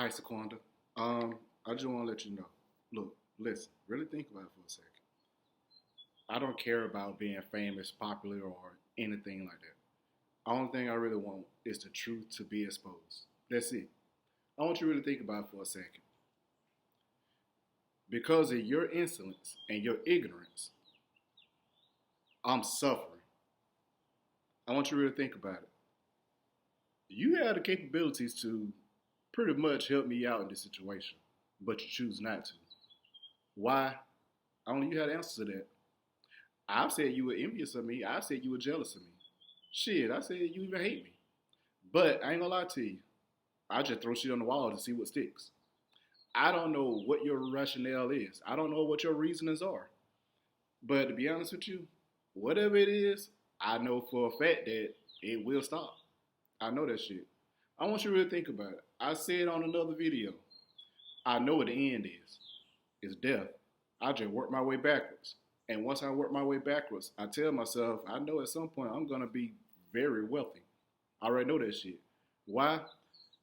Hi, Sequanda. I just want to let you know. Look, listen, really think about it for a second. I don't care about being famous, popular, or anything like that. Only thing I really want is the truth to be exposed. That's it. I want you to really think about it for a second. Because of your insolence and your ignorance, I'm suffering. I want you to really think about it. You have the capabilities to pretty much help me out in this situation, but you choose not to. Why? Only you had the answer to that. I've said you were envious of me. I've said you were jealous of me. Shit, I said you even hate me. But I ain't gonna lie to you. I just throw shit on the wall to see what sticks. I don't know what your rationale is. I don't know what your reasonings are. But to be honest with you, whatever it is, I know for a fact that it will stop. I know that shit. I want you to really think about it. I said on another video, I know what the end is. It's death. I just work my way backwards. And once I work my way backwards, I tell myself, I know at some point I'm going to be very wealthy. I already know that shit. Why?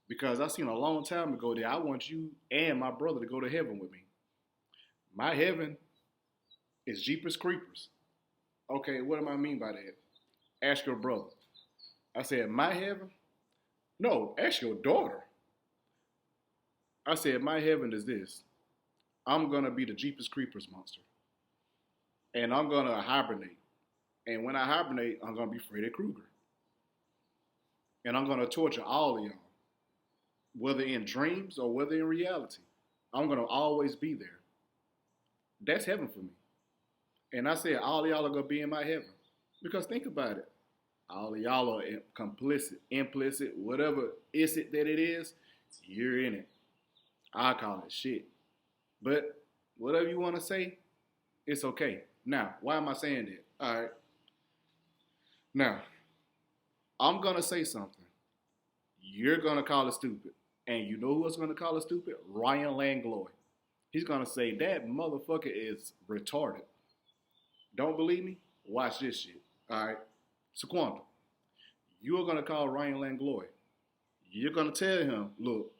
Because I seen a long time ago that I want you and my brother to go to heaven with me. My heaven is Jeepers Creepers. Okay, what do I mean by that? Ask your brother. I said, my heaven? No, ask your daughter. I said, my heaven is this. I'm going to be the Jeepers Creepers monster. And I'm going to hibernate. And when I hibernate, I'm going to be Freddy Krueger. And I'm going to torture all of y'all. Whether in dreams or whether in reality. I'm going to always be there. That's heaven for me. And I said, all of y'all are going to be in my heaven. Because think about it. All of y'all are complicit, implicit, whatever is it that it is, you're in it. I call it shit. But whatever you want to say, it's okay. Now, why am I saying that? All right. Now, I'm going to say something. You're going to call it stupid. And you know who's going to call it stupid? Ryan Langlois. He's going to say, that motherfucker is retarded. Don't believe me? Watch this shit. All right. Sequanda, you are going to call Ryan Langlois. You're going to tell him, look,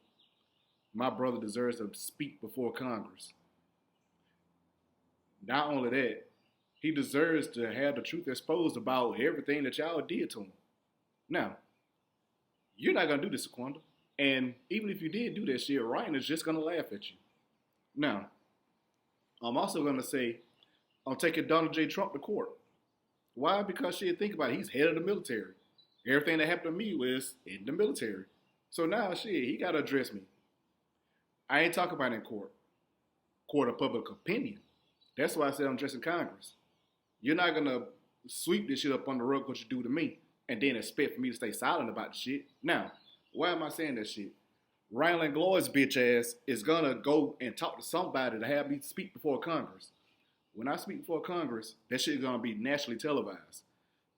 my brother deserves to speak before Congress. Not only that, he deserves to have the truth exposed about everything that y'all did to him. Now, you're not going to do this, Sequanda. And even if you did do that shit, Ryan is just going to laugh at you. Now, I'm also going to say, I'm taking Donald J. Trump to court. Why? Because shit, think about it. He's head of the military. Everything that happened to me was in the military. So now, shit, he got to address me. I ain't talking about in court. Court of public opinion. That's why I said I'm addressing Congress. You're not going to sweep this shit up on the rug what you do to me and then expect for me to stay silent about the shit. Now, why am I saying that shit? Ryan Langlois' bitch ass is going to go and talk to somebody to have me speak before Congress. When I speak before Congress, that shit is going to be nationally televised.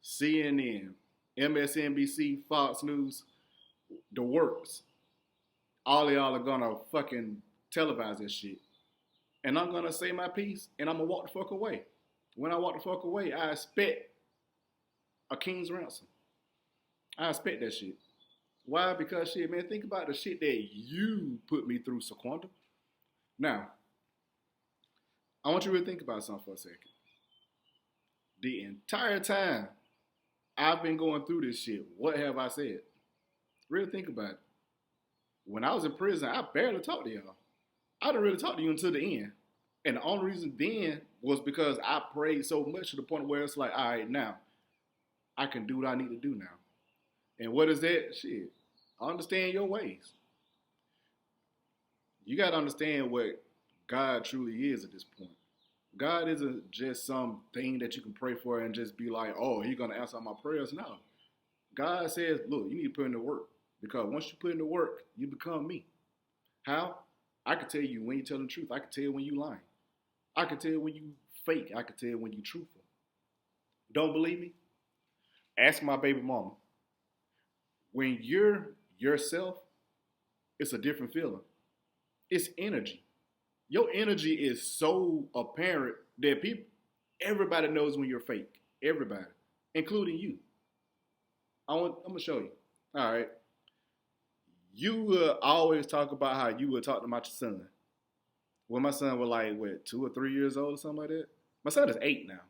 CNN, MSNBC, Fox News, the works. All of y'all are going to fucking televise this shit. And I'm going to say my piece, and I'm going to walk the fuck away. When I walk the fuck away, I expect a king's ransom. I expect that shit. Why? Because shit, man, think about the shit that you put me through, Sequanda. Now, I want you to really think about something for a second. The entire time I've been going through this shit, what have I said? Really think about it. When I was in prison, I barely talked to y'all. I didn't really talk to you until the end. And the only reason then was because I prayed so much to the point where it's like, all right, now, I can do what I need to do now. And what is that? Shit. Understand your ways. You got to understand what God truly is at this point. God isn't just some thing that you can pray for and just be like, oh, he's going to answer all my prayers. No. God says, look, you need to put in the work. Because once you put in the work, you become me. How? I can tell you when you're telling the truth. I can tell when you're lying. I can tell when you fake. I can tell when you're truthful. Don't believe me? Ask my baby mama. When you're yourself, it's a different feeling. It's energy. Your energy is so apparent that everybody knows when you're fake. Everybody, including you. I'm going to show you. All right. You would always talk about how you would talk about your son. When my son was like, what, 2 or 3 years old or something like that? My son is 8 now.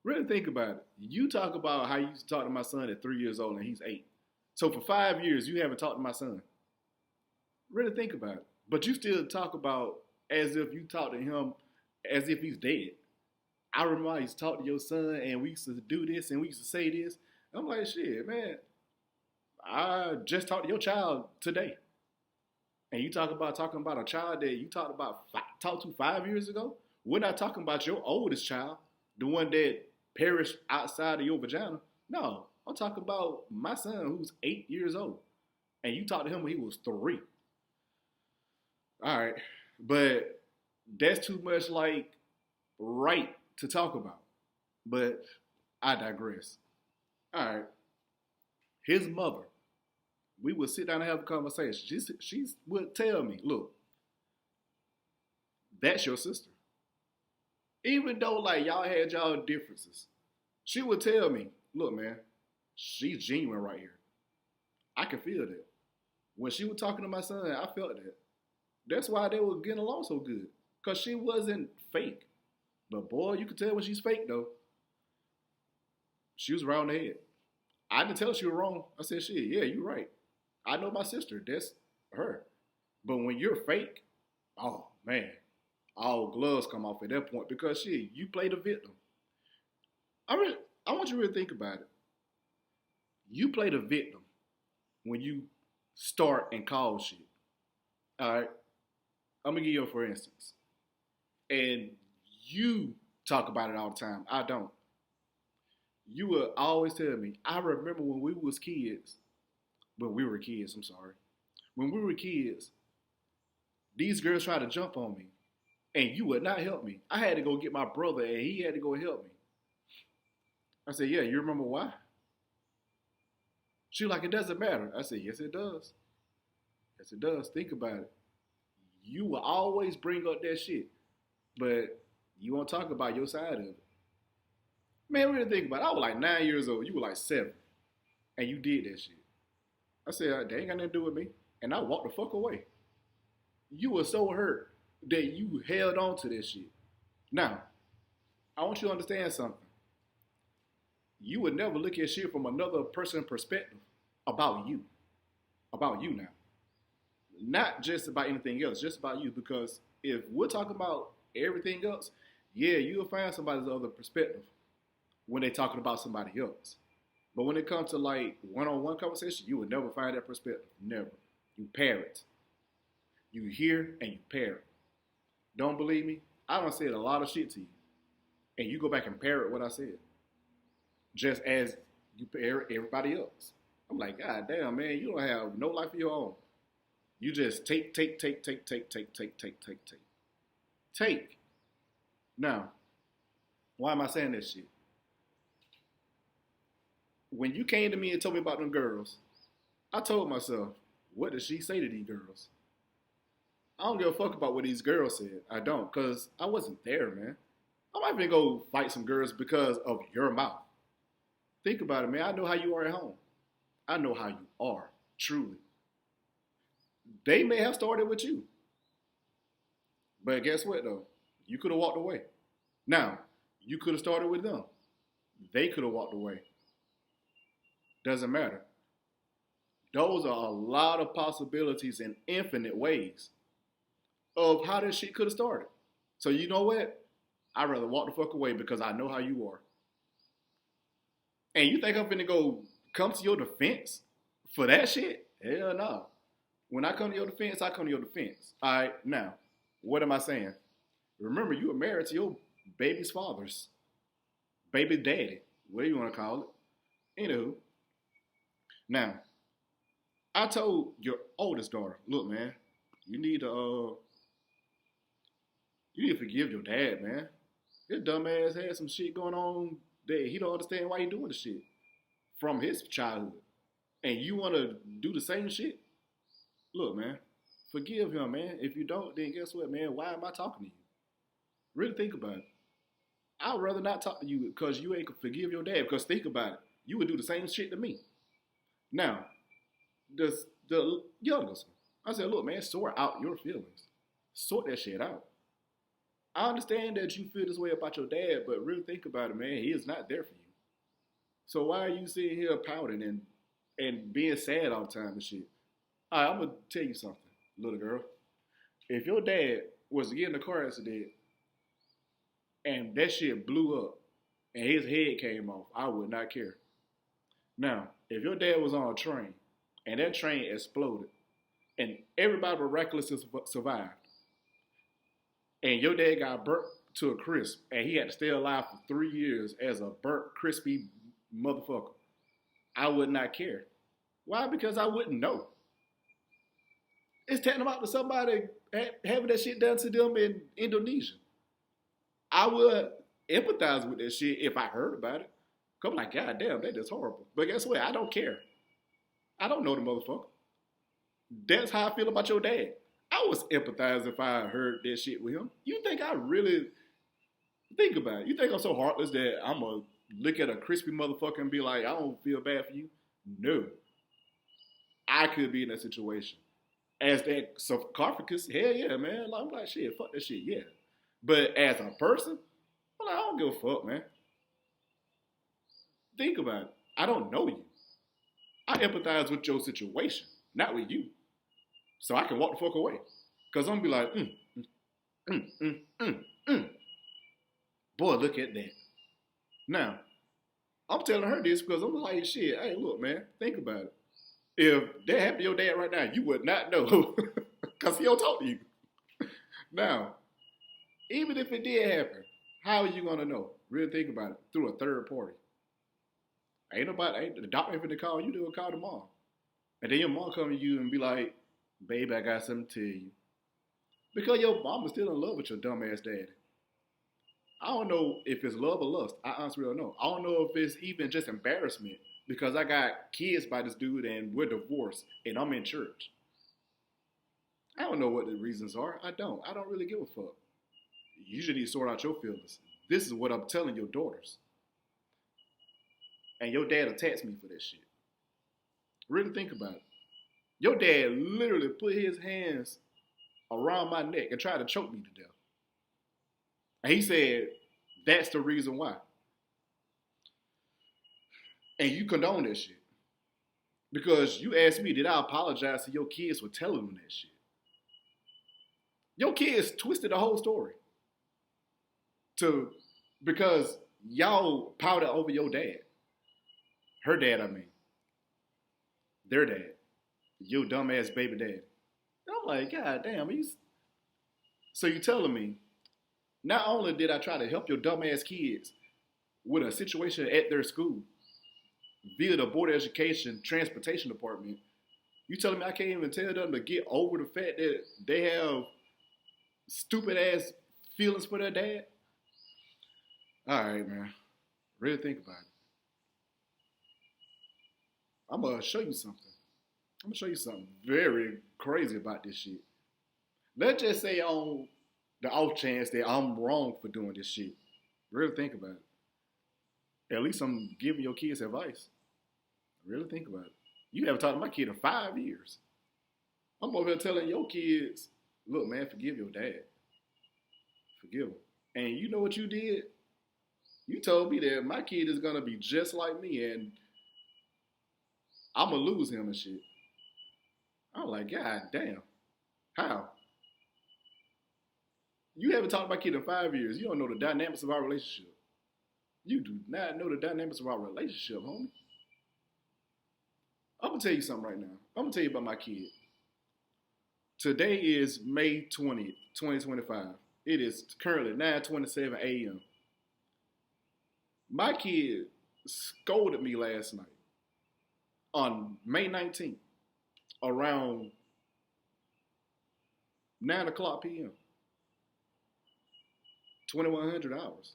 Really think about it. You talk about how you used to talk to my son at 3 years old and he's 8. So for 5 years, you haven't talked to my son. Really think about it. But you still talk about as if you talk to him as if he's dead. I remember I used to talk to your son and we used to do this and we used to say this. I'm like, shit, man, I just talked to your child today. And you talking about a child that you talked to 5 years ago. We're not talking about your oldest child, the one that perished outside of your vagina. No, I'm talking about my son who's 8 years old, and you talked to him when he was 3. All right, but that's too much like right to talk about. But I digress. All right, his mother. We would sit down and have a conversation. She would tell me, look, that's your sister. Even though like y'all had y'all differences, she would tell me, look, man, she's genuine right here. I can feel that. When she was talking to my son, I felt that. That's why they were getting along so good. Because she wasn't fake. But boy, you could tell when she's fake though. She was around the head. I didn't tell her she was wrong. I said, shit, yeah, you're right. I know my sister. That's her. But when you're fake, oh man, all gloves come off at that point because shit, you play the victim. I want you to really think about it. You play the victim when you start and call shit. All right, I'm gonna give you a for instance, and you talk about it all the time. I don't. You would always tell me. I remember when we was kids. When we were kids, I'm sorry. When we were kids, these girls tried to jump on me, and you would not help me. I had to go get my brother, and he had to go help me. I said, yeah, you remember why? She was like, it doesn't matter. I said, yes, it does. Yes, it does. Think about it. You will always bring up that shit, but you won't talk about your side of it. Man, really think about it. I was like 9 years old. You were like 7, and you did that shit. I said, they ain't got nothing to do with me. And I walked the fuck away. You were so hurt that you held on to this shit. Now, I want you to understand something. You would never look at shit from another person's perspective about you. About you now. Not just about anything else, just about you. Because if we're talking about everything else, yeah, you'll find somebody's other perspective when they're talking about somebody else. But when it comes to like one-on-one conversation, you would never find that perspective. Never. You parrot. You hear and you parrot. Don't believe me? I done said a lot of shit to you. And you go back and parrot what I said. Just as you parrot everybody else. I'm like, God damn, man, you don't have no life of your own. You just take. Take. Now, why am I saying this shit? When you came to me and told me about them girls, I told myself, what did she say to these girls? I don't give a fuck about what these girls said. I don't, because I wasn't there, man. I might even go fight some girls because of your mouth. Think about it, man. I know how you are at home. I know how you are, truly. They may have started with you. But guess what, though? You could have walked away. Now, you could have started with them. They could have walked away. Doesn't matter. Those are a lot of possibilities in infinite ways of how this shit could have started. So you know what? I'd rather walk the fuck away because I know how you are. And you think I'm finna go come to your defense for that shit? Hell no. When I come to your defense, I come to your defense. All right, now, what am I saying? Remember, you were married to your baby's father's baby daddy, whatever you want to call it. Anywho, now, I told your oldest daughter, look, man, you need to forgive your dad, man. His dumb ass had some shit going on that he don't understand why he doing the shit from his childhood. And you want to do the same shit? Look, man, forgive him, man. If you don't, then guess what, man? Why am I talking to you? Really think about it. I'd rather not talk to you because you ain't forgive your dad. Because think about it. You would do the same shit to me. Now, the youngest one. I said, look, man, sort out your feelings. Sort that shit out. I understand that you feel this way about your dad, but really think about it, man. He is not there for you. So why are you sitting here pouting and being sad all the time and shit? All right, I'm gonna tell you something, little girl. If your dad was to get in a car accident and that shit blew up and his head came off, I would not care. Now, if your dad was on a train and that train exploded and everybody miraculously survived, and your dad got burnt to a crisp and he had to stay alive for 3 years as a burnt, crispy motherfucker, I would not care. Why? Because I wouldn't know. It's tantamount to somebody having that shit done to them in Indonesia. I would empathize with that shit if I heard about it. Cause I'm like, God damn, that is horrible. But guess what? I don't care. I don't know the motherfucker. That's how I feel about your dad. I was empathize if I heard that shit with him. You think I really think about it? You think I'm so heartless that I'm gonna look at a crispy motherfucker and be like, I don't feel bad for you? No. I could be in that situation. As that sarcophagus, hell yeah, man. Like, I'm like, shit, fuck that shit, yeah. But as a person, I'm like, I don't give a fuck, man. Think about it. I don't know you. I empathize with your situation, not with you. So I can walk the fuck away. Because I'm going to be like, boy, look at that. Now, I'm telling her this because I'm like, shit, hey, look, man, think about it. If that happened to your dad right now, you would not know because he don't talk to you. Now, even if it did happen, how are you going to know? Really think about it. Through a third party. The doctor ain't finna call you, they'll call the mom. And then your mom come to you and be like, baby, I got something to tell you. Because your mom is still in love with your dumb ass daddy. I don't know if it's love or lust. I honestly don't know. I don't know if it's even just embarrassment because I got kids by this dude and we're divorced and I'm in church. I don't know what the reasons are. I don't really give a fuck. You should need to sort out your feelings. This is what I'm telling your daughters. And your dad attacks me for that shit. Really think about it. Your dad literally put his hands around my neck and tried to choke me to death. And he said, that's the reason why. And you condone that shit. Because you asked me, did I apologize to your kids for telling them that shit? Your kids twisted the whole story. Because y'all pouted over your dad. Her dad, I mean. Their dad. Your dumbass baby dad. And I'm like, God damn. So you telling me, not only did I try to help your dumbass kids with a situation at their school via the Board of Education Transportation Department, you telling me I can't even tell them to get over the fact that they have stupid ass feelings for their dad? All right, man. Really think about it. I'm going to show you something. I'm going to show you something very crazy about this shit. Let's just say on the off chance that I'm wrong for doing this shit. Really think about it. At least I'm giving your kids advice. Really think about it. You haven't talked to my kid in 5 years. I'm over here telling your kids, look, man, forgive your dad. Forgive him. And you know what you did? You told me that my kid is going to be just like me and I'm going to lose him and shit. I'm like, God damn. How? You haven't talked to my kid in 5 years. You don't know the dynamics of our relationship. You do not know the dynamics of our relationship, homie. I'm going to tell you something right now. I'm going to tell you about my kid. Today is May 20th, 2025. It is currently 9:27 a.m. My kid scolded me last night on May 19th around 9 o'clock p.m. 2100 hours.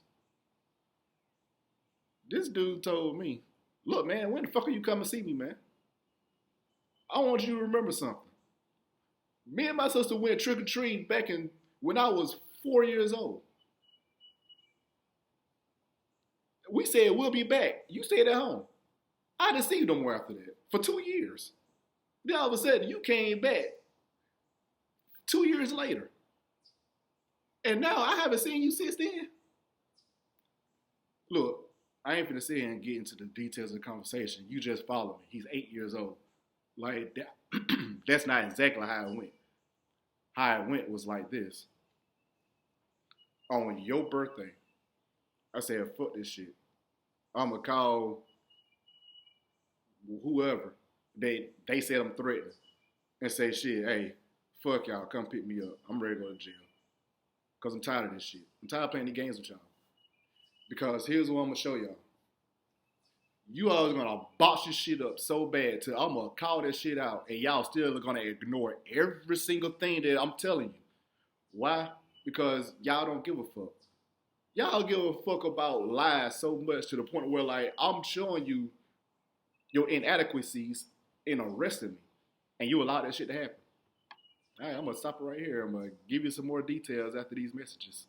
This dude told me, look, man, when the fuck are you coming to see me, man? I want you to remember something. Me and my sister went trick-or-treating back when I was 4 years old. We said we'll be back. You stayed at home. I didn't see you no more after that for 2 years. Then all of a sudden, you came back 2 years later. And now I haven't seen you since then. Look, I ain't finna sit here and get into the details of the conversation. You just follow me. He's 8 years old. Like, that, that's not exactly how it went. How it went was like this. On your birthday, I said, fuck this shit. I'm going to call whoever they said I'm threatening and say, shit, hey, fuck y'all, come pick me up. I'm ready to go to jail. Because I'm tired of this shit. I'm tired of playing these games with y'all. Because here's what I'm going to show y'all. You all are going to box this shit up so bad till I'm going to call this shit out and y'all still are going to ignore every single thing that I'm telling you. Why? Because y'all don't give a fuck. Y'all give a fuck about lies so much to the point where, like, I'm showing you your inadequacies in arresting me. And you allow that shit to happen. All right, I'm going to stop it right here. I'm going to give you some more details after these messages.